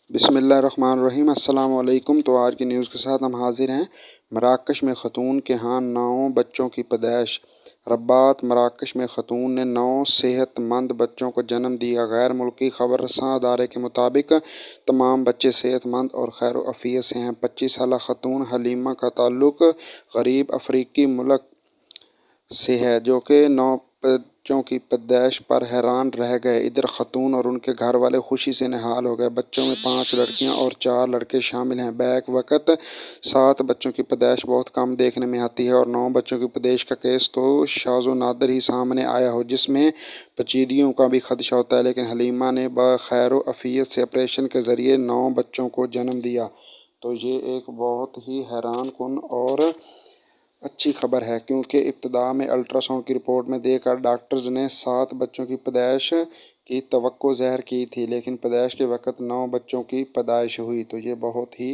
बिस्मिल्लाहिर्रहमानिर्रहीम। अस्सलाम वालेकुम। तो आज की न्यूज़ के साथ हम हाजिर हैं। मराकश में ख़तून के यहाँ 9 बच्चों की पैदाइश। रब्बात मराकश में ख़तून ने 9 सेहतमंद बच्चों को जन्म दिया। गैर मुल्की खबर रसां अदारे के मुताबिक तमाम बच्चे सेहतमंद और खैर आफियत से हैं। 25 साला ख़तून हलीमा का ताल्लुक़ गरीब अफ्रीकी मुल्क से है, जो कि 9 बच्चों की पैदाइश पर हैरान रह गए। इधर ख़तून और उनके घर वाले खुशी से निहाल हो गए। बच्चों में 5 लड़कियां और 4 लड़के शामिल हैं। बैक वक़्त 7 बच्चों की पैदाइश बहुत कम देखने में आती है और 9 बच्चों की पैदाइश का केस तो शाज़ो नादिर ही सामने आया हो, जिसमें पेचीदगियों का भी खदशा होता है। लेकिन हलीमा ने बखैर आफियत से ऑपरेशन के ज़रिए 9 बच्चों को जन्म दिया। तो ये एक बहुत ही हैरान कुन और अच्छी खबर है, क्योंकि इब्तिदा में अल्ट्रासाउंड की रिपोर्ट में देखकर डॉक्टर्स ने 7 बच्चों की पैदाइश की तवक्को ज़ाहिर की थी, लेकिन पैदाइश के वक़्त 9 बच्चों की पैदाइश हुई। तो ये बहुत ही